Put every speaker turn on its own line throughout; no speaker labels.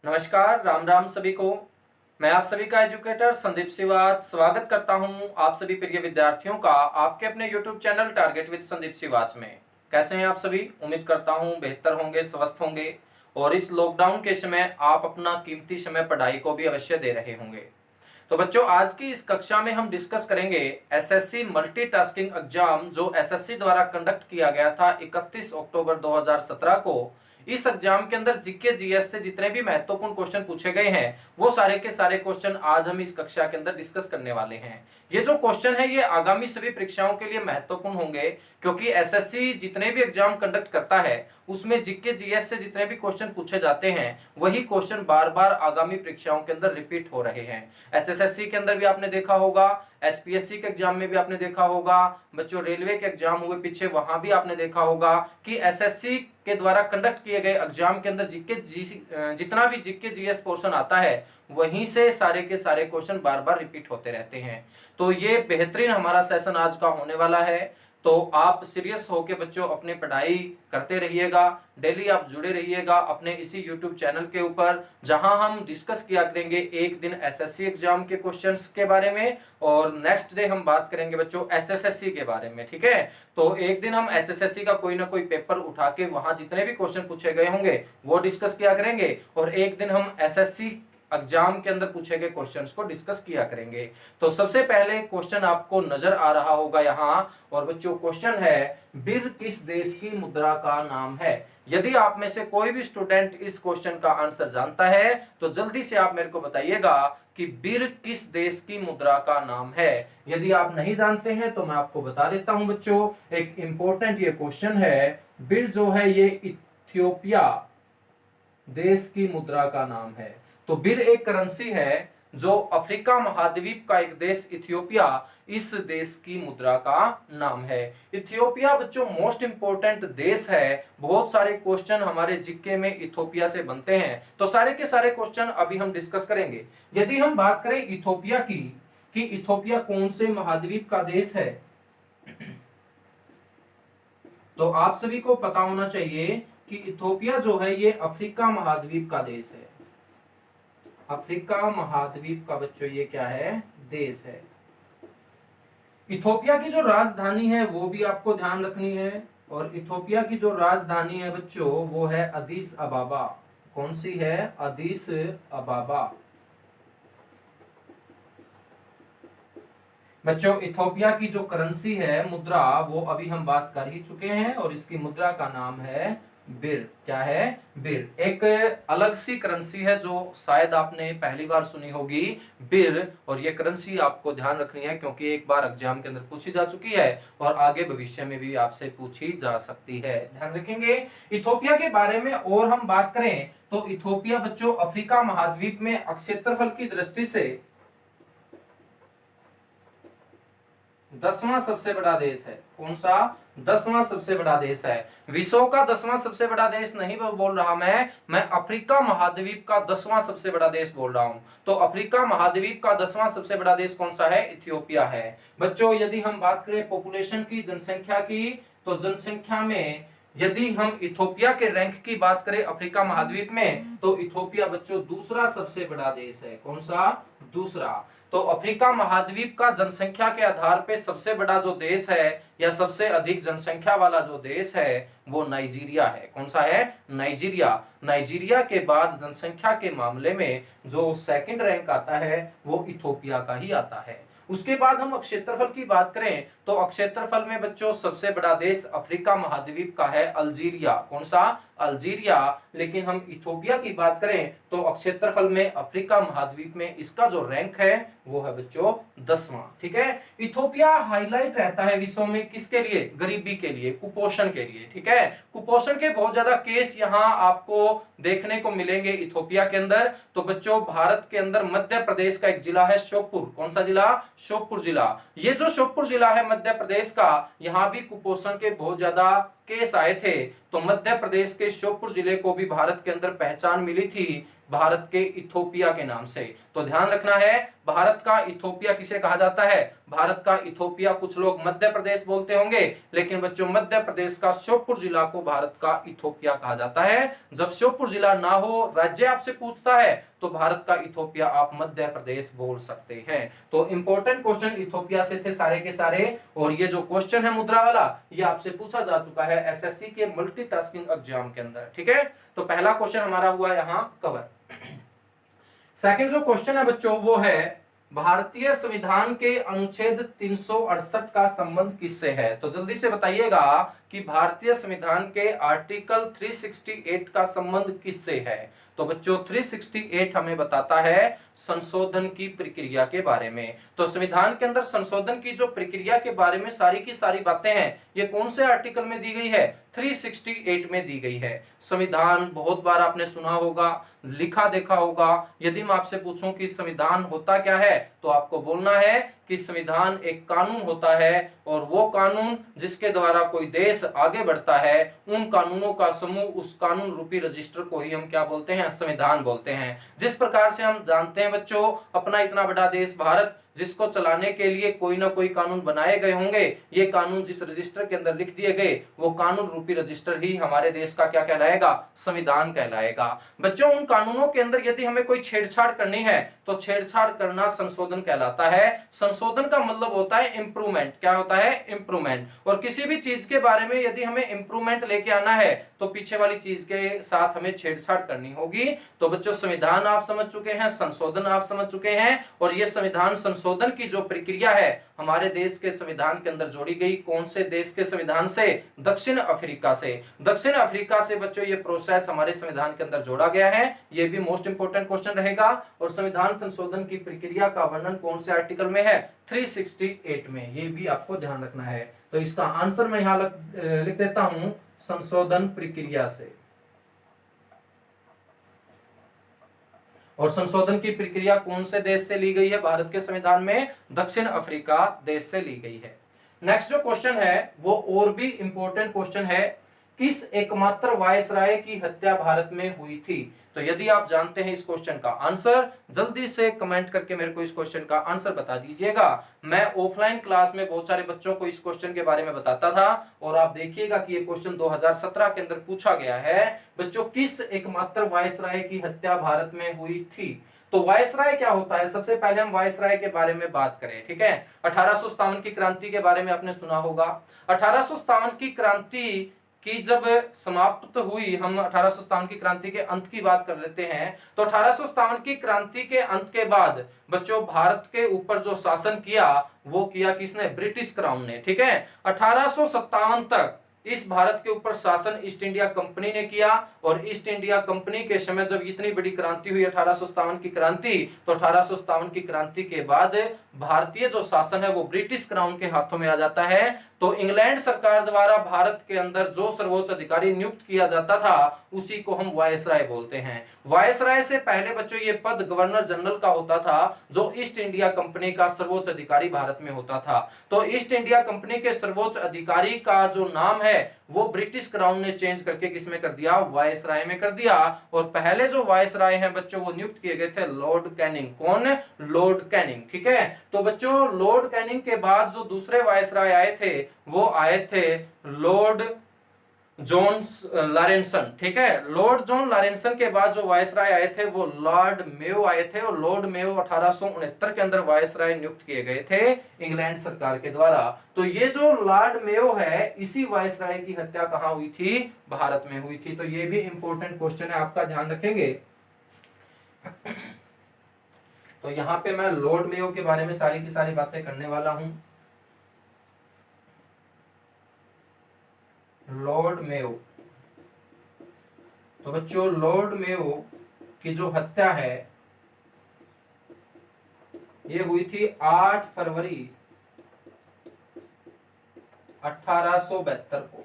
नमस्कार, राम राम सभी को। मैं आप सभी का एजुकेटर संदीप सिवाच स्वागत करता हूं आप सभी प्रिय विद्यार्थियों का आपके अपने YouTube channel target with Sandeep Siwach में। कैसे हैं आप सभी? उम्मीद करता हूं बेहतर होंगे, स्वस्थ होंगे और इस लॉकडाउन के समय आप अपना कीमती समय पढ़ाई को भी अवश्य दे रहे होंगे। तो बच्चों, आज की इस कक्षा में हम डिस्कस करेंगे एसएससी मल्टीटास्किंग एग्जाम जो एसएससी द्वारा कंडक्ट किया गया था 31 अक्टूबर 2017 को। इस एग्जाम के अंदर जीके जीएस से जितने भी महत्वपूर्ण क्वेश्चन पूछे गए हैं वो सारे के सारे क्वेश्चन आज हम इस कक्षा के अंदर डिस्कस करने वाले हैं। ये जो क्वेश्चन है ये आगामी सभी परीक्षाओं के लिए महत्वपूर्ण होंगे, क्योंकि एसएससी जितने भी एग्जाम कंडक्ट करता है उसमें जीके जीएस से जितने भी क्वेश्चन पूछे जाते हैं वही क्वेश्चन बार बार आगामी परीक्षाओं के अंदर रिपीट हो रहे हैं। एचएसएससी के अंदर भी आपने देखा होगा, एचपीएससी के एग्जाम में भी आपने देखा होगा, बच्चों रेलवे के एग्जाम हुए पीछे वहां भी आपने देखा होगा कि एसएससी के द्वारा कंडक्ट किए गए एग्जाम के अंदर जितना भी जीके जीएस पोर्शन आता है वहीं से सारे के सारे क्वेश्चन बार बार रिपीट होते रहते हैं। तो ये बेहतरीन हमारा सेशन आज का होने वाला है। तो आप सीरियस होके बच्चों अपनी पढ़ाई करते रहिएगा, डेली आप जुड़े रहिएगा अपने इसी YouTube चैनल के ऊपर, जहां हम डिस्कस किया करेंगे एक दिन एसएससी एग्जाम के क्वेश्चंस के बारे में और नेक्स्ट डे हम बात करेंगे बच्चों एचएसएससी के बारे में। ठीक है, तो एक दिन हम एचएसएससी का कोई ना कोई पेपर उठा के वहां जितने भी क्वेश्चन पूछे गए होंगे वो डिस्कस किया करेंगे और एक दिन हम एसएससी एग्जाम के अंदर पूछे गए क्वेश्चंस को डिस्कस किया करेंगे। तो सबसे पहले क्वेश्चन आपको नजर आ रहा होगा यहाँ, और बच्चों क्वेश्चन है बिर किस देश की मुद्रा का नाम है। यदि आप में से कोई भी स्टूडेंट इस क्वेश्चन का आंसर जानता है तो जल्दी से आप मेरे को बताइएगा कि बिर किस देश की मुद्रा का नाम है। यदि आप नहीं जानते हैं तो मैं आपको बता देता हूं बच्चों, एक इंपॉर्टेंट ये क्वेश्चन है। बिर जो है ये इथियोपिया देश की मुद्रा का नाम है। तो बिर एक करेंसी है जो अफ्रीका महाद्वीप का एक देश इथियोपिया, इस देश की मुद्रा का नाम है। इथियोपिया बच्चों मोस्ट इंपोर्टेंट देश है, बहुत सारे क्वेश्चन हमारे जीके में इथियोपिया से बनते हैं। तो सारे के सारे क्वेश्चन अभी हम डिस्कस करेंगे। यदि हम बात करें इथियोपिया की कि इथियोपिया कौन से महाद्वीप का देश है, तो आप सभी को पता होना चाहिए कि इथियोपिया जो है ये अफ्रीका महाद्वीप का देश है। अफ्रीका महाद्वीप का बच्चों ये क्या है, देश है। इथियोपिया की जो राजधानी है वो भी आपको ध्यान रखनी है, और इथियोपिया की जो राजधानी है बच्चों वो है अदीस अबाबा। कौन सी है? अदीस अबाबा। बच्चों इथियोपिया की जो करेंसी है, मुद्रा, वो अभी हम बात कर ही चुके हैं और इसकी मुद्रा का नाम है बिर। क्या है? बिर। एक अलग सी करेंसी है जो शायद आपने पहली बार सुनी होगी, बिर, और ये करेंसी आपको ध्यान रखनी है क्योंकि एक बार एग्जाम के अंदर पूछी जा चुकी है और आगे भविष्य में भी आपसे पूछी जा सकती है, ध्यान रखेंगे। इथियोपिया के बारे में और हम बात करें तो इथियोपिया बच्चों अफ्रीका महाद्वीप में क्षेत्रफल की दृष्टि से 10वां सबसे बड़ा देश है। कौन सा? 10वां सबसे बड़ा देश है। विश्व का 10वां सबसे बड़ा देश नहीं बोल रहा मैं अफ्रीका महाद्वीप का 10वां सबसे बड़ा देश बोल रहा हूं। तो अफ्रीका महाद्वीप का 10वां सबसे बड़ा देश कौन सा है? इथियोपिया है। बच्चों यदि हम बात करें पॉपुलेशन की, जनसंख्या की, तो जनसंख्या में यदि हम इथियोपिया के रैंक की बात करें अफ्रीका महाद्वीप में तो इथियोपिया बच्चों दूसरा सबसे बड़ा देश है। कौन सा? दूसरा। तो अफ्रीका महाद्वीप का जनसंख्या के आधार पे सबसे बड़ा जो देश है या सबसे अधिक जनसंख्या वाला जो देश है वो नाइजीरिया है। कौन सा है? नाइजीरिया। नाइजीरिया के बाद जनसंख्या के मामले में जो सेकंड रैंक आता है वो इथियोपिया का ही आता है। उसके बाद हम क्षेत्रफल की बात करें तो क्षेत्रफल में बच्चों सबसे बड़ा देश अफ्रीका महाद्वीप का है अल्जीरिया। कौन सा? अल्जीरिया। लेकिन हम इथियोपिया की बात करें तो क्षेत्रफल में अफ्रीका महाद्वीप में इसका जो रैंक है वो है बच्चों 10वां। ठीक है, इथियोपिया हाईलाइट रहता है विश्व में किसके लिए? गरीबी के लिए, कुपोषण के लिए। ठीक है, कुपोषण के बहुत ज्यादा केस यहाँ आपको देखने को मिलेंगे इथियोपिया के अंदर। तो बच्चों भारत के अंदर मध्य प्रदेश का एक जिला है श्योपुर। कौन सा जिला? श्योपुर जिला। ये जो श्योपुर जिला है मध्य प्रदेश का, यहाँ भी कुपोषण के बहुत ज्यादा केस आए थे तो मध्य प्रदेश के श्योपुर जिले को भी भारत के अंदर पहचान मिली थी भारत के इथोपिया के नाम से। तो ध्यान रखना है, भारत का इथोपिया किसे कहा जाता है? भारत का इथोपिया कुछ लोग मध्य प्रदेश बोलते होंगे, लेकिन बच्चों मध्य प्रदेश का श्योपुर जिला को भारत का इथोपिया कहा जाता है। जब श्योपुर जिला ना हो, राज्य आपसे पूछता है, तो भारत का इथोपिया आप मध्य प्रदेश बोल सकते हैं। तो इंपॉर्टेंट क्वेश्चन इथोपिया से थे सारे के सारे, और ये जो क्वेश्चन है मुद्रा वाला, ये आपसे पूछा जा चुका है एसएससी के मल्टीटास्किंग एग्जाम के अंदर। ठीक है, तो पहला क्वेश्चन हमारा हुआ यहां कवर। सेकंड जो क्वेश्चन है बच्चों वो है भारतीय संविधान के अनुच्छेद 368 का संबंध किससे है? तो जल्दी से बताइएगा कि भारतीय संविधान के आर्टिकल 368 का संबंध किससे है? तो बच्चों 368 हमें बताता है संशोधन की प्रक्रिया के बारे में। तो संविधान के अंदर संशोधन की जो प्रक्रिया के बारे में सारी की सारी बातें हैं, ये कौन से आर्टिकल में दी गई है? 368 में दी गई है। संविधान बहुत बार आपने सुना होगा, लिखा देखा होगा। यदि मैं आपसे पूछूं कि संविधान होता क्या है, तो आपको बोलना है कि संविधान एक कानून होता है, और वो कानून जिसके द्वारा कोई देश आगे बढ़ता है, उन कानूनों का समूह, उस कानून रूपी रजिस्टर को ही हम क्या बोलते हैं? संविधान बोलते हैं। जिस प्रकार से हम जानते हैं बच्चों, अपना इतना बड़ा देश भारत, जिसको चलाने के लिए कोई ना कोई कानून बनाए गए होंगे, ये कानून जिस रजिस्टर के अंदर लिख दिए गए, वो कानून रूपी रजिस्टर ही हमारे देश का क्या कहलाएगा? संविधान कहलाएगा। बच्चों उन कानूनों के अंदर यदि हमें कोई छेड़छाड़ करनी है, तो छेड़छाड़ करना संशोधन कहलाता है। संशोधन का मतलब होता है इंप्रूवमेंट। क्या होता है? इंप्रूवमेंट। और किसी भी चीज के बारे में यदि हमें इंप्रूवमेंट लेके आना है, तो पीछे वाली चीज के साथ हमें छेड़छाड़ करनी होगी। तो बच्चों संविधान आप समझ चुके हैं, संशोधन आप समझ चुके हैं, और ये संविधान संशोधन की जो प्रक्रिया है हमारे देश के संविधान के अंदर जोड़ी गई। कौन से देश के संविधान से? दक्षिण अफ्रीका से। दक्षिण अफ्रीका से बच्चों ये प्रोसेस हमारे संविधान के अंदर जोड़ा गया है। ये भी मोस्ट इंपोर्टेंट क्वेश्चन रहेगा। और संविधान संशोधन की प्रक्रिया का वर्णन कौन से आर्टिकल में है? 368 में। ये भी आपको ध्यान रखना है। तो इसका आंसर मैं यहां लिख देता हूं, संशोधन प्रक्रिया से। और संशोधन की प्रक्रिया कौन से देश से ली गई है भारत के संविधान में? दक्षिण अफ्रीका देश से ली गई है। नेक्स्ट जो क्वेश्चन है वो और भी इंपॉर्टेंट क्वेश्चन है, किस एकमात्र वायसराय की हत्या भारत में हुई थी? तो यदि आप जानते हैं इस क्वेश्चन का आंसर, जल्दी से कमेंट करके मेरे को इस क्वेश्चन का आंसर बता दीजिएगा। मैं ऑफलाइन क्लास में बहुत सारे बच्चों को इस क्वेश्चन के बारे में बताता था, और आप देखिएगा कि ये क्वेश्चन 2017 के अंदर पूछा गया है। बच्चों किस एकमात्र वायसराय की हत्या भारत में हुई थी? तो वायसराय क्या होता है? सबसे पहले हम वायसराय के बारे में बात करें। ठीक है, 1857 की क्रांति के बारे में आपने सुना होगा। 1857 की क्रांति की जब समाप्त हुई, हम 1857 की क्रांति के अंत की बात कर लेते हैं। तो 1857 की क्रांति के अंत के बाद बच्चों भारत के ऊपर जो शासन किया, वो किया किसने? ब्रिटिश क्राउन ने। ठीक है, 1857 तक इस भारत के ऊपर शासन ईस्ट इंडिया कंपनी ने किया। और ईस्ट इंडिया कंपनी के समय जब इतनी बड़ी क्रांति हुई 1857 की क्रांति, तो 1857 की क्रांति के बाद भारतीय जो शासन है वो ब्रिटिश क्राउन के हाथों में आ जाता है। तो इंग्लैंड सरकार द्वारा भारत के अंदर जो सर्वोच्च अधिकारी नियुक्त किया जाता था, उसी को हम वायसराय बोलते हैं। वायसराय से पहले बच्चों ये पद गवर्नर जनरल का होता था, जो ईस्ट इंडिया कंपनी का सर्वोच्च अधिकारी भारत में होता था। तो ईस्ट इंडिया कंपनी के सर्वोच्च अधिकारी का जो नाम है वो ब्रिटिश क्राउन ने चेंज करके किसमें कर दिया? वायसराय में कर दिया। और पहले जो वायसराय हैं बच्चों वो नियुक्त किए गए थे लॉर्ड कैनिंग। कौन? Lord Canning. ठीक है, तो बच्चों लॉर्ड कैनिंग के बाद जो दूसरे वायसराय आए थे, वो आए थे लॉर्ड जॉन लॉरेंसन। ठीक है, लॉर्ड जॉन लॉरेंसन के बाद जो वायसराय आए थे वो लॉर्ड मेयो आए थे। और लॉर्ड मेयो 1869 के अंदर वायसराय नियुक्त किए गए थे इंग्लैंड सरकार के द्वारा। तो ये जो लॉर्ड मेयो है, इसी वायसराय की हत्या कहां हुई थी? भारत में हुई थी। तो ये भी इंपॉर्टेंट क्वेश्चन है, आपका ध्यान रखेंगे। तो यहाँ पे मैं लॉर्ड मेयो के बारे में सारी की सारी बातें करने वाला हूं। लॉर्ड मेयो, तो बच्चों लॉर्ड मेयो की जो हत्या है ये हुई थी 8 फरवरी 1872 को।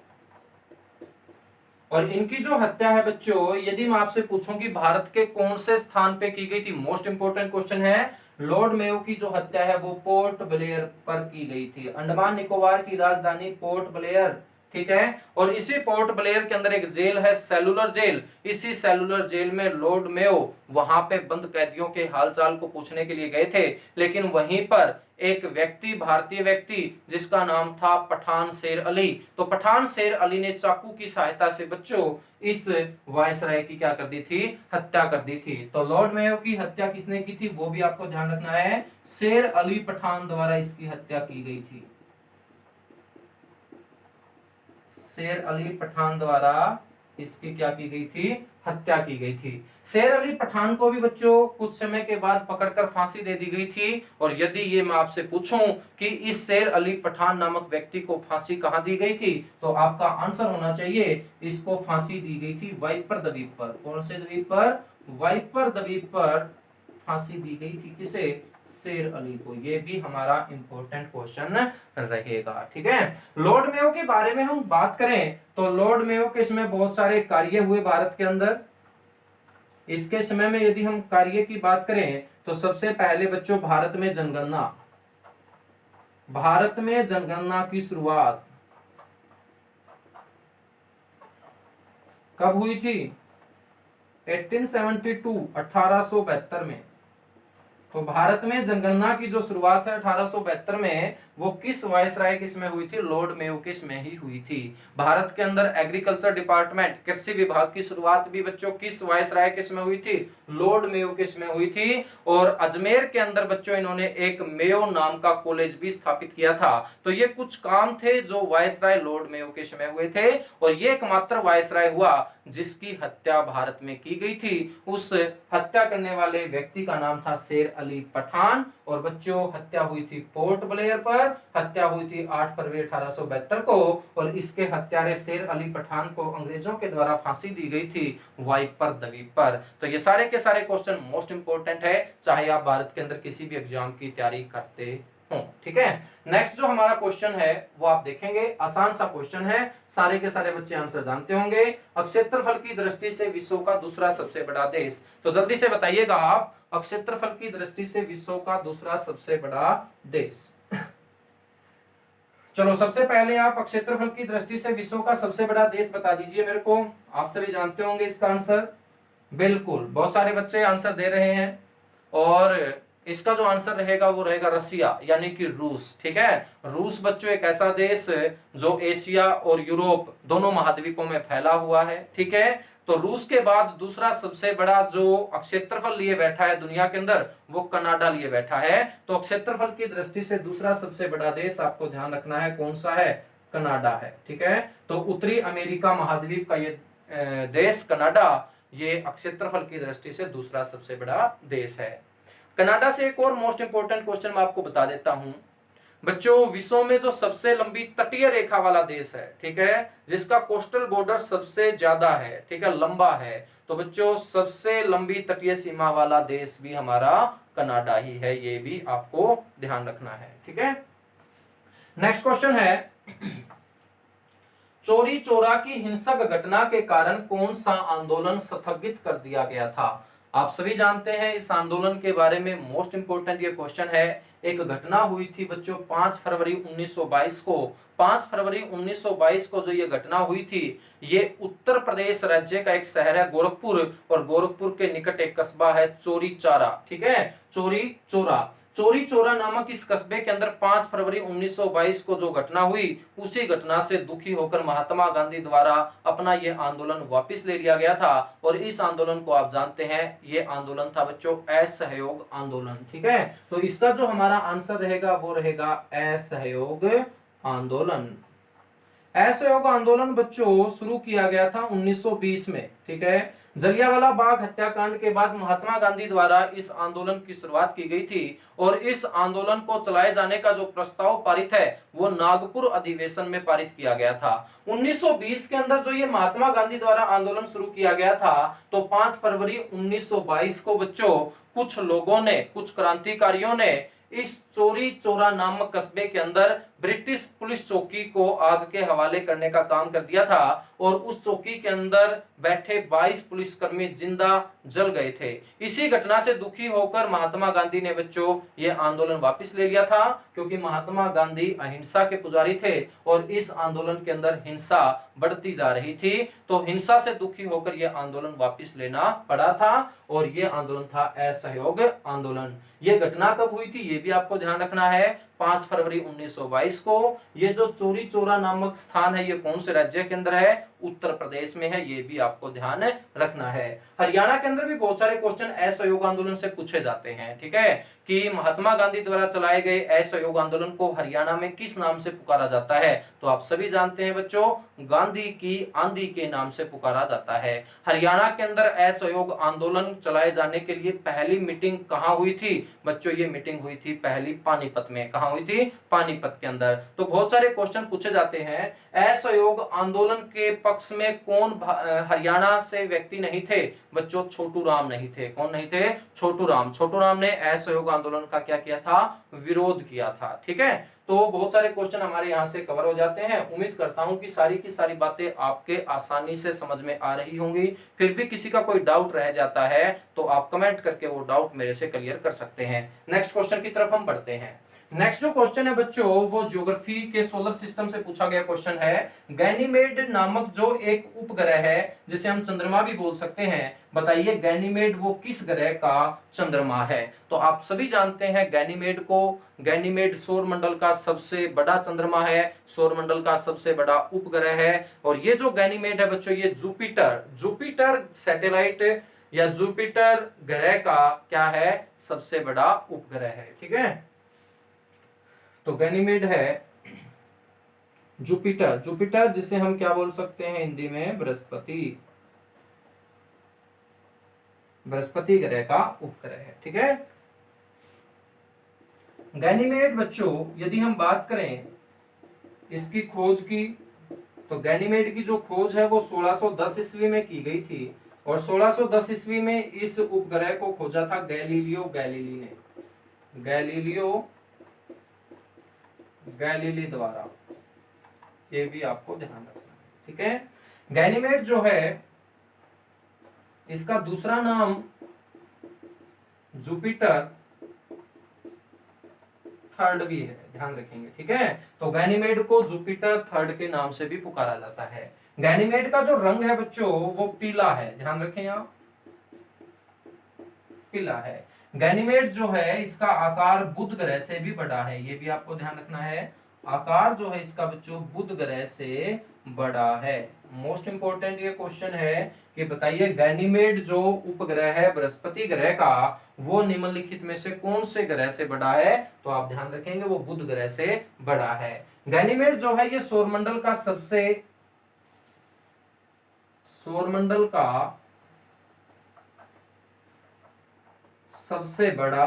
और इनकी जो हत्या है बच्चों, यदि मैं आपसे पूछूं कि भारत के कौन से स्थान पे की गई थी, मोस्ट इंपोर्टेंट क्वेश्चन है। लॉर्ड मेयो की जो हत्या है वो पोर्ट ब्लेयर पर की गई थी। अंडमान निकोबार की राजधानी पोर्ट ब्लेयर ठीक है। और इसी पोर्ट ब्लेयर के अंदर एक जेल है, सेलुलर जेल। इसी सेलुलर जेल में लॉर्ड मेयो वहां पे बंद कैदियों के हालचाल को पूछने के लिए गए थे, लेकिन वहीं पर एक व्यक्ति, भारतीय व्यक्ति जिसका नाम था पठान शेर अली, तो पठान शेर अली ने चाकू की सहायता से बच्चों इस वायसराय की क्या कर दी थी, हत्या कर दी थी। तो लॉर्ड मेयो की हत्या किसने की थी वो भी आपको ध्यान रखना है, शेर अली पठान द्वारा इसकी हत्या की गई थी। शेर अली पठान द्वारा इसकी क्या की गई थी, हत्या की गई थी। शेर अली पठान को भी बच्चों कुछ समय के बाद पकड़कर फांसी दे दी गई थी। और यदि ये मैं आपसे पूछूं कि इस शेर अली पठान नामक व्यक्ति को फांसी कहां दी गई थी, तो आपका आंसर होना चाहिए इसको फांसी दी गई थी वाइपर द्वीप पर। कौन से द्वीप पर, वाइपर द्वीप पर फांसी दी गई थी। किसे, शेर अली को। ये भी हमारा इंपॉर्टेंट क्वेश्चन रहेगा, ठीक है। लॉर्ड मेयो के बारे में हम बात करें तो लॉर्ड मेयो के समय बहुत सारे कार्य हुए भारत के अंदर। इसके समय में यदि हम कार्य की बात करें तो सबसे पहले बच्चों भारत में जनगणना, भारत में जनगणना की शुरुआत कब हुई थी, 1872 1872 में। तो भारत में जनगणना की जो शुरुआत है 1872 में, वो किस वायसराय के इसमें हुई थी, लॉर्ड मेयो के इसमें ही हुई थी। भारत के अंदर एग्रीकल्चर डिपार्टमेंट, कृषि विभाग की शुरुआत भी बच्चों किस वायसराय के इसमें हुई थी, लॉर्ड मेयो के इसमें हुई थी। और अजमेर के अंदर बच्चों इन्होंने एक मेयो नाम का कॉलेज भी स्थापित किया था। तो ये कुछ काम थे जो वायसराय लॉर्ड मेयो के इसमें हुए थे। और ये एकमात्र वायसराय हुआ जिसकी हत्या भारत में की गई थी। उस हत्या करने वाले व्यक्ति का नाम था शेर अली पठान। और बच्चों हत्या हुई थी पोर्ट ब्लेयर पर, हत्या हुई थी 8 फरवरी 1872 को। और इसके हत्यारे शेर अली पठान को अंग्रेजों के द्वारा फांसी दी गई थी वाइपर द्वीप पर। तो ये सारे के सारे क्वेश्चन मोस्ट इंपोर्टेंट है, चाहे आप भारत के अंदर किसी भी एग्जाम की तैयारी करते हो, ठीक है। नेक्स्ट जो हमारा क्वेश्चन है वो आप देखेंगे, आसान सा क्वेश्चन है, सारे के सारे बच्चे आंसर जानते होंगे। क्षेत्रफल की दृष्टि से विश्व का दूसरा सबसे बड़ा देश, तो जल्दी से बताइएगा आप, क्षेत्रफल की दृष्टि से विश्व का दूसरा सबसे बड़ा देश। चलो सबसे पहले आप क्षेत्रफल की दृष्टि से विश्व का सबसे बड़ा देश बता दीजिए मेरे को। आप सभी जानते होंगे इसका आंसर, बिल्कुल बहुत सारे बच्चे आंसर दे रहे हैं। और इसका जो आंसर रहेगा वो रहेगा रसिया, यानी कि रूस, ठीक है। रूस बच्चों एक ऐसा देश जो एशिया और यूरोप दोनों महाद्वीपों में फैला हुआ है, ठीक है। तो रूस के बाद दूसरा सबसे बड़ा जो क्षेत्रफल लिए बैठा है दुनिया के अंदर, वो कनाडा लिए बैठा है। तो क्षेत्रफल की दृष्टि से दूसरा सबसे बड़ा देश आपको ध्यान रखना है कौन सा है, कनाडा है, ठीक है। तो उत्तरी अमेरिका महाद्वीप का ये देश कनाडा, ये क्षेत्रफल की दृष्टि से दूसरा सबसे बड़ा देश है। कनाडा से एक और मोस्ट इंपोर्टेंट क्वेश्चन मैं आपको बता देता हूं बच्चों, विश्व में जो सबसे लंबी तटीय रेखा वाला देश है, ठीक है, जिसका कोस्टल बॉर्डर सबसे ज्यादा है, ठीक है, लंबा है, तो बच्चों सबसे लंबी तटीय सीमा वाला देश भी हमारा कनाडा ही है। ये भी आपको ध्यान रखना है, ठीक है। नेक्स्ट क्वेश्चन है, चोरी चोरा की हिंसक घटना के कारण कौन सा आंदोलन स्थगित कर दिया गया था। आप सभी जानते हैं इस आंदोलन के बारे में, मोस्ट इंपोर्टेंट ये क्वेश्चन है। एक घटना हुई थी बच्चों 5 फरवरी 1922 को। 5 फरवरी 1922 को जो ये घटना हुई थी, ये उत्तर प्रदेश राज्य का एक शहर है गोरखपुर, और गोरखपुर के निकट एक कस्बा है चोरी चारा, ठीक है, चोरी चोरा। चोरी चोरा नामक इस कस्बे के अंदर 5 फरवरी 1922 को जो घटना हुई, उसी घटना से दुखी होकर महात्मा गांधी द्वारा अपना ये आंदोलन वापस ले लिया गया था। और इस आंदोलन को आप जानते हैं, ये आंदोलन था बच्चों असहयोग आंदोलन, ठीक है। तो इसका जो हमारा आंसर रहेगा वो रहेगा असहयोग आंदोलन। असहयोग आंदोलन बच्चों शुरू किया गया था 1920 में, ठीक है। जलियांवाला बाग हत्याकांड के बाद महात्मा गांधी द्वारा इस आंदोलन की शुरुआत की गई थी। और इस आंदोलन को चलाए जाने का जो प्रस्ताव पारित है वो नागपुर अधिवेशन में पारित किया गया था। 1920 के अंदर जो ये महात्मा गांधी द्वारा आंदोलन शुरू किया गया था, तो 5 फरवरी 1922 को बच्चों कुछ लोगों ने, कुछ क्रांतिकारियों ने इस चोरी चोरा नामक कस्बे के अंदर ब्रिटिश पुलिस चौकी को आग के हवाले करने का काम कर दिया था और उस चौकी के अंदर बैठे 22 पुलिसकर्मी जिंदा जल गए थे। इसी घटना से दुखी होकर महात्मा गांधी ने बच्चों ये आंदोलन वापस ले लिया था, क्योंकि महात्मा गांधी अहिंसा के पुजारी थे और इस आंदोलन के अंदर हिंसा बढ़ती जा रही थी, तो हिंसा से दुखी होकर यह आंदोलन वापस लेना पड़ा था और यह आंदोलन था असहयोग आंदोलन। यह घटना कब हुई थी ये भी आपको ध्यान रखना है, 5 फरवरी 1922 को। ये जो चौरी चौरा नामक स्थान है ये कौन से राज्य के अंदर है, उत्तर प्रदेश में है, ये भी आपको ध्यान रखना है। हरियाणा के अंदर भी बहुत सारे क्वेश्चन असहयोग आंदोलन से पूछे जाते हैं, ठीक है, कि महात्मा गांधी द्वारा चलाए गए असहयोग आंदोलन को हरियाणा में किस नाम से पुकारा जाता है, तो आप सभी जानते हैं बच्चों, गांधी की आंधी के नाम से पुकारा जाता है। हरियाणा के अंदर असहयोग आंदोलन चलाए जाने के लिए पहली मीटिंग कहां हुई थी बच्चों, ये मीटिंग हुई थी पहली पानीपत में। कहां हुई थी, पानीपत के अंदर। तो बहुत सारे क्वेश्चन पूछे जाते हैं, असहयोग आंदोलन के पक्ष में कौन हरियाणा से व्यक्ति नहीं थे बच्चों, छोटू राम नहीं थे। कौन नहीं थे, छोटू राम। छोटू राम ने असहयोग आंदोलन का क्या किया था, विरोध किया था, ठीक है। तो बहुत सारे क्वेश्चन हमारे यहाँ से कवर हो जाते हैं। उम्मीद करता हूं कि सारी की सारी बातें आपके आसानी से समझ में आ रही होंगी। फिर भी किसी का कोई डाउट रह जाता है तो आप कमेंट करके वो डाउट मेरे से क्लियर कर सकते हैं। नेक्स्ट क्वेश्चन की तरफ हम बढ़ते हैं। नेक्स्ट जो क्वेश्चन है बच्चों वो ज्योग्राफी के सोलर सिस्टम से पूछा गया क्वेश्चन है। गैनीमेड नामक जो एक उपग्रह है जिसे हम चंद्रमा भी बोल सकते हैं, बताइए गैनीमेड वो किस ग्रह का चंद्रमा है। तो आप सभी जानते हैं गैनीमेड को। गैनीमेड सौरमंडल का सबसे बड़ा चंद्रमा है, सौरमंडल का सबसे बड़ा उपग्रह है। और ये जो गैनीमेड है बच्चों ये जुपिटर सैटेलाइट या जुपिटर ग्रह का क्या है, सबसे बड़ा उपग्रह है, ठीक है। तो गैनीमेड है जुपिटर जिसे हम क्या बोल सकते हैं हिंदी में, बृहस्पति ग्रह का उपग्रह है, ठीक है। गैनीमेड बच्चों यदि हम बात करें इसकी खोज की, तो गैनीमेड की जो खोज है वो 1610 ईस्वी में की गई थी और 1610 ईस्वी में इस उपग्रह को खोजा था गैलीलियो गैलीली द्वारा। ये भी आपको ध्यान रखना है, ठीक है। गैनीमेड जो है इसका दूसरा नाम जुपिटर थर्ड भी है, ध्यान रखेंगे, ठीक है। तो गैनीमेड को जुपिटर थर्ड के नाम से भी पुकारा जाता है। गैनीमेड का जो रंग है बच्चों वो पीला है, ध्यान रखें आप, पीला है। गैनीमेड जो है इसका आकार बुध ग्रह से भी बड़ा है, ये भी आपको ध्यान रखना है। आकार जो है इसका बच्चों बुध ग्रह से बड़ा है। मोस्ट इंपोर्टेंट ये क्वेश्चन है कि बताइए गैनीमेड जो उपग्रह है बृहस्पति ग्रह का वो निम्नलिखित में से कौन से ग्रह से बड़ा है, तो आप ध्यान रखेंगे वो बुध ग्रह से बड़ा है। गैनीमेड जो है ये सौरमंडल का सबसे बड़ा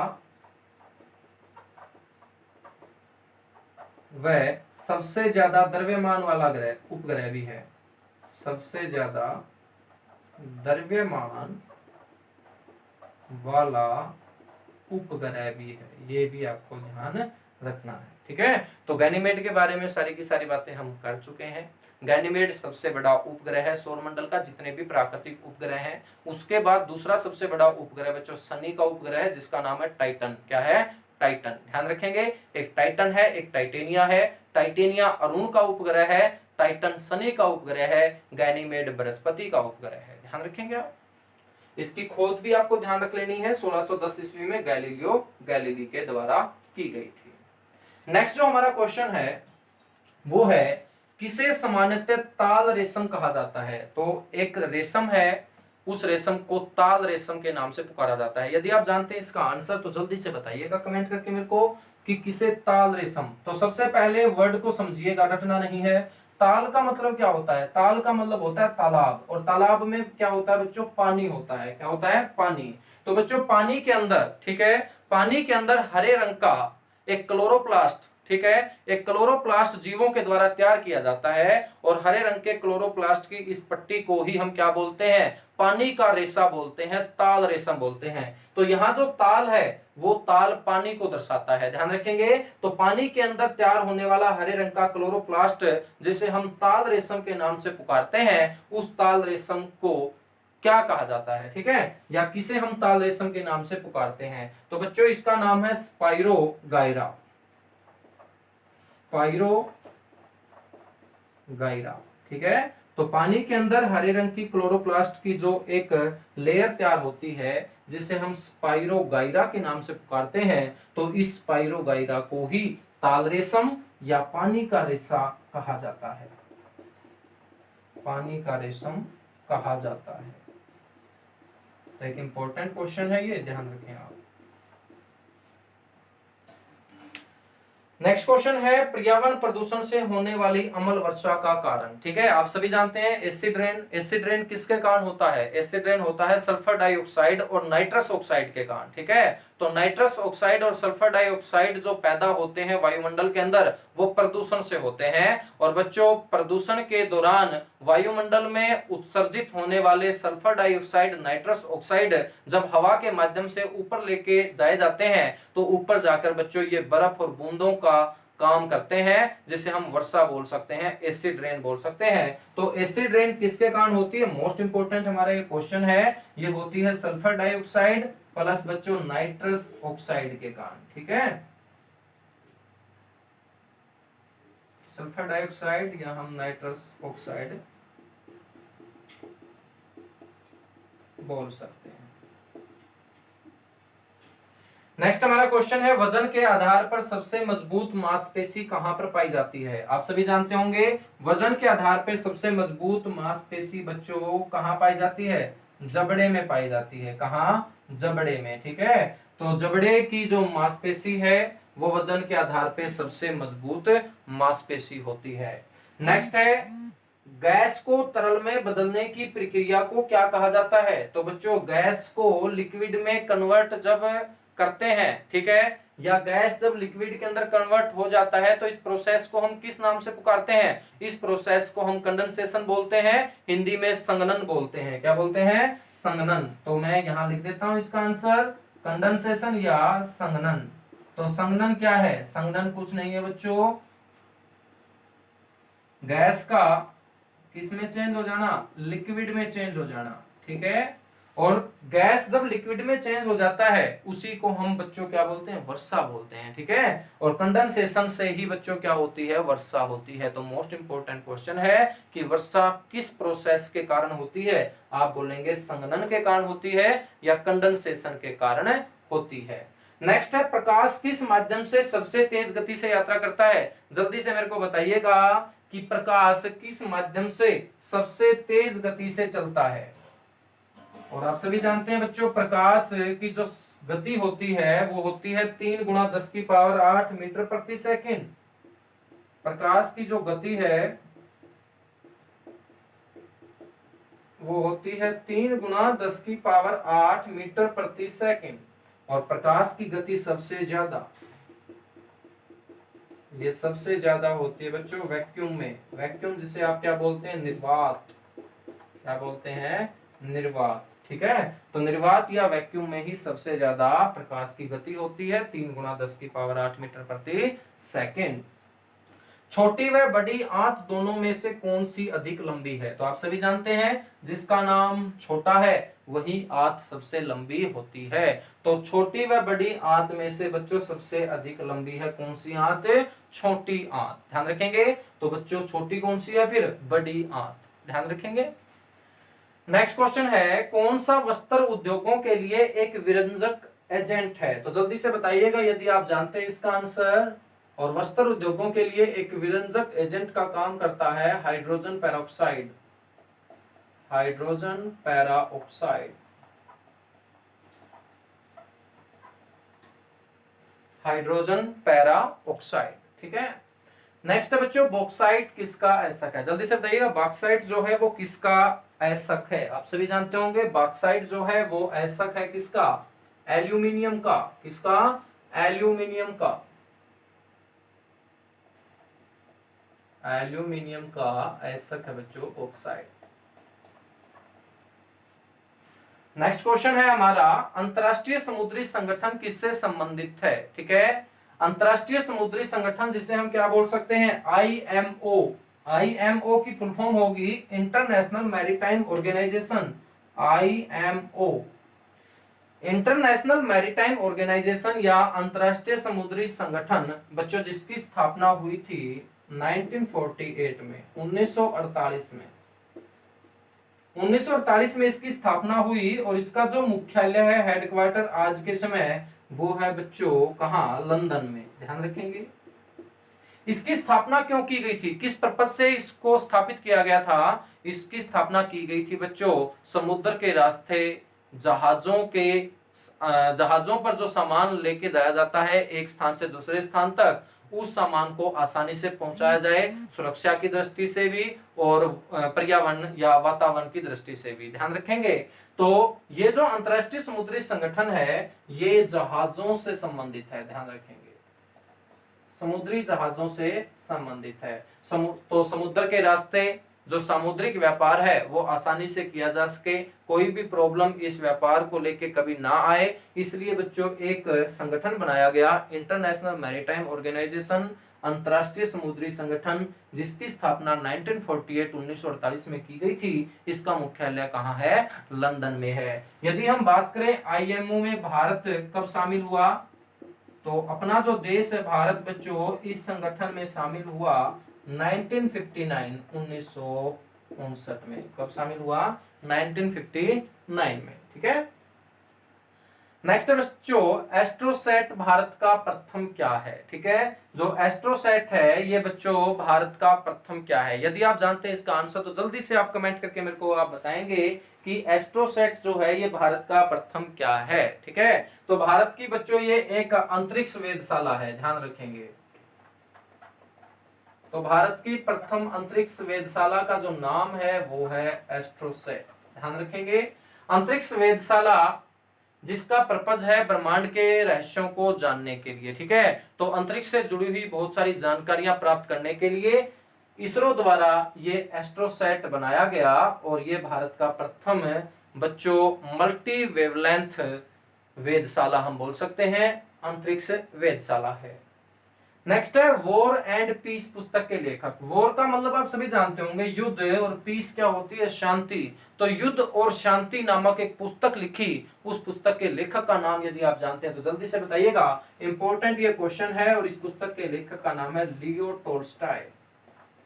वह सबसे ज्यादा द्रव्यमान वाला उपग्रह भी है, सबसे ज्यादा द्रव्यमान वाला उपग्रह भी है, ये भी आपको ध्यान रखना है, ठीक है। तो गैनीमेड के बारे में सारी की सारी बातें हम कर चुके हैं। गैनीमेड सबसे बड़ा उपग्रह है सौरमंडल का, जितने भी प्राकृतिक उपग्रह हैं। उसके बाद दूसरा सबसे बड़ा उपग्रह बच्चों शनि का उपग्रह है जिसका नाम है टाइटन। क्या है, टाइटन, ध्यान रखेंगे। एक टाइटन है, एक टाइटेनिया है। टाइटेनिया अरुण का उपग्रह है, टाइटन शनि का उपग्रह है, गैनीमेड बृहस्पति का उपग्रह है, ध्यान रखेंगे आप। इसकी खोज भी आपको ध्यान रख लेनी है, 1610 ईस्वी में गैलीली के द्वारा की गई थी। नेक्स्ट जो हमारा क्वेश्चन है वो है किसे सामान्यतः ताल रेशम कहा जाता है। तो एक रेशम है, उस रेशम को ताल रेशम के नाम से पुकारा जाता है। यदि आप जानते हैं इसका आंसर तो जल्दी से बताइएगा कमेंट करके मेरे को कि किसे ताल रेशम। तो सबसे पहले वर्ड को समझिएगा, रटना नहीं है। ताल का मतलब क्या होता है, ताल का मतलब होता है तालाब, और तालाब में क्या होता है बच्चों, पानी होता है। क्या होता है, पानी। तो बच्चों पानी के अंदर, ठीक है, पानी के अंदर हरे रंग का एक क्लोरोप्लास्ट ठीक है, एक क्लोरोप्लास्ट जीवों के द्वारा तैयार किया जाता है और हरे रंग के क्लोरोप्लास्ट की इस पट्टी को ही हम क्या बोलते हैं, पानी का रेशा बोलते हैं, ताल रेशम बोलते हैं। तो यहाँ जो ताल है वो ताल पानी को दर्शाता है, ध्यान रखेंगे। तो पानी के अंदर तैयार होने वाला हरे रंग का क्लोरोप्लास्ट जिसे हम ताल रेशम के नाम से पुकारते हैं, उस ताल रेशम को क्या कहा जाता है, ठीक है, या किसे हम ताल रेशम के नाम से पुकारते हैं। तो बच्चों इसका नाम है स्पाइरोगाइरा, स्पाइरोगाइरा, ठीक है। तो पानी के अंदर हरे रंग की क्लोरोप्लास्ट की जो एक लेयर तैयार होती है जिसे हम स्पाइरोगाइरा के नाम से पुकारते हैं, तो इस स्पाइरोगाइरा को ही ताल रेशम या पानी का रेशा कहा जाता है, पानी का रेशम कहा जाता है। तो एक इंपॉर्टेंट क्वेश्चन है ये, ध्यान रखें आप। नेक्स्ट क्वेश्चन है पर्यावरण प्रदूषण से होने वाली अम्ल वर्षा का कारण, ठीक है। आप सभी जानते हैं एसिड रेन, एसिड रेन किसके कारण होता है, एसिड रेन होता है सल्फर डाइऑक्साइड और नाइट्रस ऑक्साइड के कारण, ठीक है। तो नाइट्रस ऑक्साइड और सल्फर डाइऑक्साइड जो पैदा होते हैं वायुमंडल के अंदर वो प्रदूषण से होते हैं। और बच्चों प्रदूषण के दौरान वायुमंडल में उत्सर्जित होने वाले सल्फर डाइऑक्साइड, नाइट्रस ऑक्साइड जब हवा के माध्यम से ऊपर लेके जाए जाते हैं तो ऊपर जाकर बच्चों ये बर्फ और बूंदों का काम करते हैं जिसे हम वर्षा बोल सकते हैं, एसिड रेन बोल सकते हैं। तो एसिड रेन किसके कारण होती है, मोस्ट इंपोर्टेंट हमारा ये क्वेश्चन है, ये होती है सल्फर डाइऑक्साइड प्लस बच्चों नाइट्रस ऑक्साइड के कारण, ठीक है। सल्फर डाइऑक्साइड या हम नाइट्रस ऑक्साइड बोल सकते हैं। नेक्स्ट हमारा क्वेश्चन है वजन के आधार पर सबसे मजबूत मांसपेशी कहां पर पाई जाती है। आप सभी जानते होंगे वजन के आधार पर सबसे मजबूत मांसपेशी बच्चों कहां पाई जाती है, जबड़े में पाई जाती है, कहां, जबड़े में, ठीक है। तो जबड़े की जो मांसपेशी है वो वजन के आधार पर सबसे मजबूत मांसपेशी होती है। नेक्स्ट है गैस को तरल में बदलने की प्रक्रिया को क्या कहा जाता है। तो बच्चों गैस को लिक्विड में कन्वर्ट जब करते हैं, ठीक है, या गैस जब लिक्विड के अंदर कन्वर्ट हो जाता है तो इस प्रोसेस को हम किस नाम से पुकारते हैं, इस प्रोसेस को हम कंडेंसेशन बोलते हैं, हिंदी में संघनन बोलते हैं। क्या बोलते हैं, संघनन। तो मैं यहां लिख देता हूं इसका आंसर कंडेंसेशन या संघनन। तो संघनन क्या है, संघनन कुछ नहीं है बच्चों, गैस का किस में चेंज हो जाना, लिक्विड में चेंज हो जाना, ठीक है। और गैस जब लिक्विड में चेंज हो जाता है उसी को हम बच्चों क्या बोलते हैं, वर्षा बोलते हैं, ठीक है। और कंडेंसेशन से ही बच्चों क्या होती है, वर्षा होती है। तो मोस्ट इंपोर्टेंट क्वेश्चन है कि वर्षा किस प्रोसेस के कारण होती है, आप बोलेंगे संघनन के कारण होती है या कंडेंसेशन के कारण होती है। नेक्स्ट है प्रकाश किस माध्यम से सबसे तेज गति से यात्रा करता है। जल्दी से मेरे को बताइएगा कि प्रकाश किस माध्यम से सबसे तेज गति से चलता है। और आप सभी जानते हैं बच्चों प्रकाश की जो गति होती है वो होती है 3 गुणा 10 की पावर 8 मीटर प्रति सेकंड। प्रकाश की जो गति है वो होती है 3 गुणा 10 की पावर 8 मीटर प्रति सेकंड। और प्रकाश की गति सबसे ज्यादा, ये सबसे ज्यादा होती है बच्चों वैक्यूम में। वैक्यूम जिसे आप क्या बोलते हैं, निर्वात, क्या बोलते हैं, निर्वात, ठीक है। तो निर्वात या वैक्यूम में ही सबसे ज्यादा प्रकाश की गति होती है 3 गुणा 10 की पावर 8 मीटर प्रति सेकंड। छोटी व बड़ी आंत दोनों में से कौन सी अधिक लंबी है। तो आप सभी जानते हैं जिसका नाम छोटा है वही आंत सबसे लंबी होती है। तो छोटी व बड़ी आंत में से बच्चों सबसे अधिक लंबी है कौन सी आंत, छोटी आंत, ध्यान रखेंगे। तो बच्चों छोटी कौन सी है, फिर बड़ी आंत, ध्यान रखेंगे। नेक्स्ट क्वेश्चन है कौन सा वस्त्र उद्योगों के लिए एक विरंजक एजेंट है। तो जल्दी से बताइएगा यदि आप जानते हैं इसका आंसर। और वस्त्र उद्योगों के लिए एक विरंजक एजेंट का काम करता है hydrogen peroxide, hydrogen peroxide, hydrogen peroxide, ठीक है। नेक्स्ट है बच्चों बॉक्साइट किसका ऐसक है। जल्दी से बताइएगा बॉक्साइट जो है वो किसका ऐसक है। आप सभी जानते होंगे बॉक्साइट जो है वो ऐसक है किसका, एल्यूमिनियम का, किसका, एल्यूमिनियम का। एल्यूमिनियम का आयस्क है बच्चों ऑक्साइड। नेक्स्ट क्वेश्चन है हमारा, अंतरराष्ट्रीय समुद्री संगठन किससे संबंधित है? ठीक है, अंतरराष्ट्रीय समुद्री संगठन जिसे हम क्या बोल सकते हैं? आईएमओ। आईएमओ की फुल फॉर्म होगी international maritime organisation. IMO international maritime organisation या अंतरराष्ट्रीय समुद्री संगठन बच्चों जिसकी स्थापना हुई थी 1948 में, 1948 में 1948 में इसकी स्थापना हुई और इसका जो मुख्यालय है, हेडक्वार्टर आज के समय वो है बच्चों कहाँ? लंदन में। ध्यान रखेंगे। इसकी स्थापना क्यों की गई थी, किस पर्पज से इसको स्थापित किया गया था? इसकी स्थापना की गई थी बच्चों समुद्र के रास्ते जहाजों पर जो सामान लेके जाया जाता है एक स्थान से दूसरे स्थान तक, उस सामान को आसानी से पहुंचाया जाए, सुरक्षा की दृष्टि से भी और पर्यावरण या वातावरण की दृष्टि से भी। ध्यान रखेंगे। तो ये जो अंतरराष्ट्रीय समुद्री संगठन है ये जहाजों से संबंधित है। ध्यान रखेंगे, समुद्री जहाजों से संबंधित है। तो समुद्र के रास्ते जो सामुद्रिक व्यापार है वो आसानी से किया जा सके, कोई भी प्रॉब्लम इस व्यापार को लेके कभी ना आए, इसलिए बच्चों एक संगठन बनाया गया, इंटरनेशनल मैरीटाइम ऑर्गेनाइजेशन, अंतरराष्ट्रीय समुद्री संगठन, जिसकी स्थापना 1948 में की गई थी। इसका मुख्यालय कहाँ है? लंदन में है। यदि हम बात करें आईएमओ में भारत कब शामिल हुआ, तो अपना जो देश है भारत बच्चों इस संगठन में शामिल हुआ 1959 1959 में। कब शामिल हुआ? 1959 में। ठीक है। नेक्स्ट बच्चों, एस्ट्रोसैट भारत का प्रथम क्या है? ठीक है, जो एस्ट्रोसैट है ये बच्चों भारत का प्रथम क्या है? यदि आप जानते हैं इसका आंसर तो जल्दी से आप कमेंट करके मेरे को आप बताएंगे कि एस्ट्रोसैट जो है ये भारत का प्रथम क्या है। ठीक है, तो भारत की बच्चों ये एक अंतरिक्ष वेधशाला है। ध्यान रखेंगे। तो भारत की प्रथम अंतरिक्ष वेधशाला का जो नाम है वो है एस्ट्रोसैट। ध्यान रखेंगे। अंतरिक्ष वेधशाला जिसका पर्पज है ब्रह्मांड के रहस्यों को जानने के लिए। ठीक है, तो अंतरिक्ष से जुड़ी हुई बहुत सारी जानकारियां प्राप्त करने के लिए इसरो द्वारा ये एस्ट्रोसैट बनाया गया और ये भारत का प्रथम बच्चों मल्टी वेवलेंथ वेधशाला हम बोल सकते हैं, अंतरिक्ष वेधशाला है। नेक्स्ट है वॉर एंड पीस पुस्तक के लेखक। वॉर का मतलब आप सभी जानते होंगे युद्ध, और पीस क्या होती है? शांति। तो युद्ध और शांति नामक एक पुस्तक लिखी, उस पुस्तक के लेखक का नाम यदि आप जानते हैं तो जल्दी से बताइएगा। इंपॉर्टेंट ये क्वेश्चन है और इस पुस्तक के लेखक का नाम है लियो टोल्स्टॉय।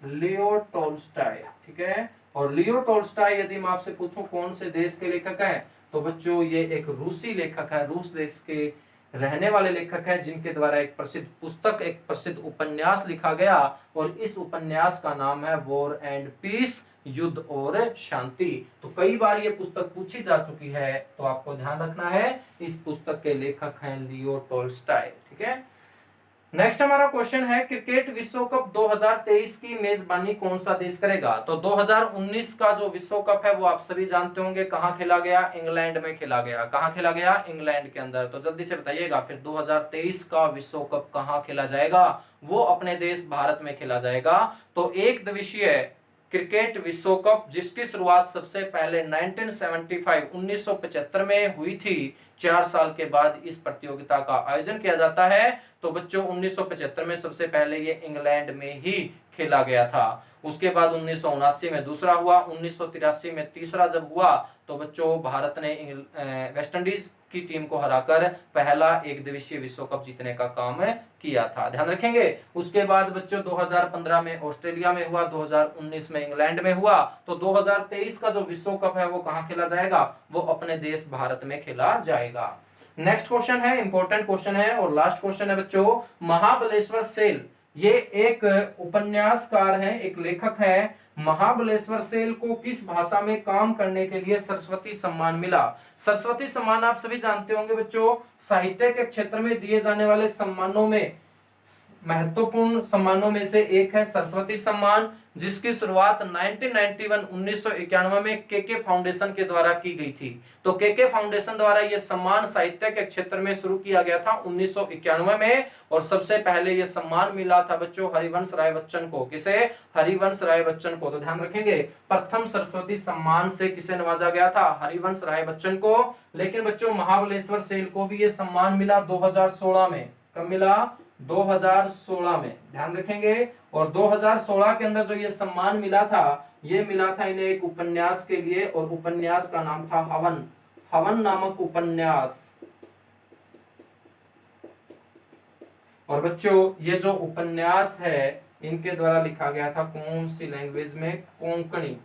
लियो टोल्स्टॉय। ठीक है, और लियो टोल्स्टॉय यदि मैं आपसे पूछूं कौन से देश के लेखक हैं, तो बच्चों ये एक रूसी लेखक है, रूस देश के रहने वाले लेखक हैं, जिनके द्वारा एक प्रसिद्ध पुस्तक, एक प्रसिद्ध उपन्यास लिखा गया और इस उपन्यास का नाम है वॉर एंड पीस, युद्ध और शांति। तो कई बार ये पुस्तक पूछी जा चुकी है, तो आपको ध्यान रखना है इस पुस्तक के लेखक हैं लियो टोल्स्टॉय। ठीक है। नेक्स्ट हमारा क्वेश्चन है क्रिकेट विश्व कप 2023 की मेजबानी कौन सा देश करेगा? तो 2019 का जो विश्व कप है वो आप सभी जानते होंगे कहाँ खेला गया? इंग्लैंड में खेला गया। कहाँ खेला गया? इंग्लैंड के अंदर। तो जल्दी से बताइएगा फिर 2023 का विश्व कप कहाँ खेला जाएगा? वो अपने देश भारत में खेला जाएगा। तो एक दिवसीय क्रिकेट विश्व कप जिसकी शुरुआत सबसे पहले 1975 में हुई थी, 4 साल के बाद इस प्रतियोगिता का आयोजन किया जाता है। तो बच्चों 1975 में सबसे पहले ये इंग्लैंड में ही खेला गया था। उसके बाद 1979 में दूसरा हुआ, 1983 में तीसरा जब हुआ तो बच्चों भारत ने वेस्ट इंडीज की टीम को हराकर पहला एक दिवसीय विश्व कप जीतने का काम किया था। ध्यान रखेंगे। उसके बाद बच्चों 2015 में ऑस्ट्रेलिया में हुआ, 2019 में इंग्लैंड में हुआ। तो 2023 का जो विश्व कप है वो कहाँ खेला जाएगा? वो अपने देश भारत में खेला जाएगा। नेक्स्ट क्वेश्चन है, इंपॉर्टेंट क्वेश्चन है और लास्ट क्वेश्चन है बच्चों, महाबलेश्वर सेल ये एक उपन्यासकार है, एक लेखक है। महाबलेश्वर सेल को किस भाषा में काम करने के लिए सरस्वती सम्मान मिला? सरस्वती सम्मान आप सभी जानते होंगे बच्चों, साहित्य के क्षेत्र में दिए जाने वाले सम्मानों में महत्वपूर्ण सम्मानों में से एक है सरस्वती सम्मान, जिसकी शुरुआत 1991 में केके फाउंडेशन के द्वारा की गई थी। तो केके फाउंडेशन द्वारा यह सम्मान साहित्य के क्षेत्र में शुरू किया गया था 1991 में, और सबसे पहले यह सम्मान मिला था बच्चों हरिवंश राय बच्चन को। किसे? हरिवंश राय बच्चन को। तो ध्यान रखेंगे, प्रथम सरस्वती सम्मान से किसे नवाजा गया था? हरिवंश राय बच्चन को। लेकिन बच्चों महाबलेश्वर सेल को भी यह सम्मान मिला 2016 में। कब मिला? 2016 में, ध्यान रखेंगे। और 2016 के अंदर जो ये सम्मान मिला था, ये मिला था इन्हें एक उपन्यास के लिए, और उपन्यास का नाम था हवन। हवन नामक उपन्यास। और बच्चों ये जो उपन्यास है इनके द्वारा लिखा गया था कौन सी लैंग्वेज में? कोंकणी,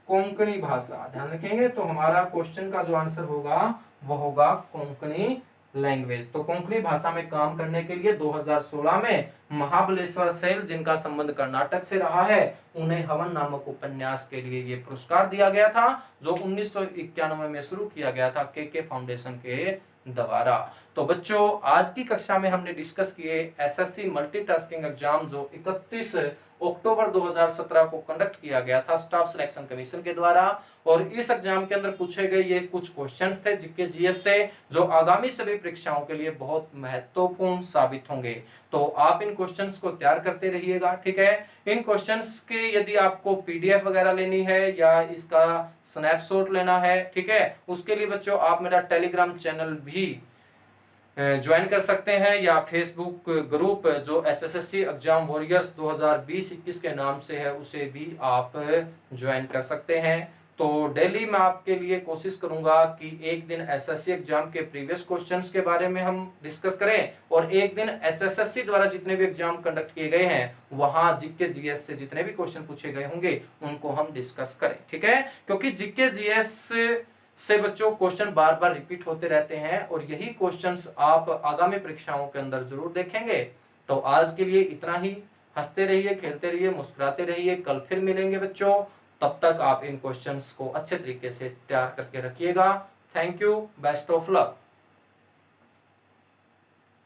कोंकणी भाषा। ध्यान रखेंगे, तो हमारा क्वेश्चन का जो आंसर होगा वो होगा कोंकणी लैंग्वेज। तो कोंकणी भाषा में काम करने के लिए 2016 में महाबलेश्वर सेल, जिनका संबंध कर्नाटक से रहा है, उन्हें हवन नामक उपन्यास के लिए ये पुरस्कार दिया गया था, जो 1991 में शुरू किया गया था केके फाउंडेशन के द्वारा। तो बच्चों आज की कक्षा में हमने डिस्कस किए एसएससी मल्टीटास्किंग एग्जाम, जो 31 अक्टूबर 2017 को कंडक्ट किया गया था स्टाफ सिलेक्शन कमीशन के द्वारा। और इस एग्जाम के अंदर पूछे गए ये कुछ क्वेश्चंस थे जीके जीएस से, जो आगामी सभी परीक्षाओं के लिए बहुत महत्वपूर्ण साबित होंगे। तो आप इन क्वेश्चंस को तैयार करते रहिएगा, ठीक है। इन क्वेश्चंस के यदि आपको पीडीएफ वगैरह लेनी है या इसका स्नैपशॉट लेना है, ठीक है, उसके लिए बच्चों आप मेरा टेलीग्राम चैनल भी ज्वाइन कर सकते हैं, या फेसबुक ग्रुप जो एसएससी एग्जाम वॉरियर्स 2020-21 के नाम से है, उसे भी आप ज्वाइन कर सकते हैं। तो डेली मैं आपके लिए कोशिश करूंगा कि एक दिन एसएससी एग्जाम के प्रीवियस क्वेश्चंस के बारे में हम डिस्कस करें, और एक दिन एसएससी द्वारा जितने भी एग्जाम कंडक्ट किए गए हैं वहां जीके जीएस से जितने भी क्वेश्चन पूछे गए होंगे उनको हम डिस्कस करें, ठीक है। क्योंकि जीके जीएस से बच्चों क्वेश्चन बार बार रिपीट होते रहते हैं, और यही क्वेश्चंस आप आगामी परीक्षाओं के अंदर जरूर देखेंगे। तो आज के लिए इतना ही। हंसते रहिए, खेलते रहिए, मुस्कुराते रहिए। कल फिर मिलेंगे बच्चों, तब तक आप इन क्वेश्चंस को अच्छे तरीके से तैयार करके रखिएगा। Thank you, best of luck.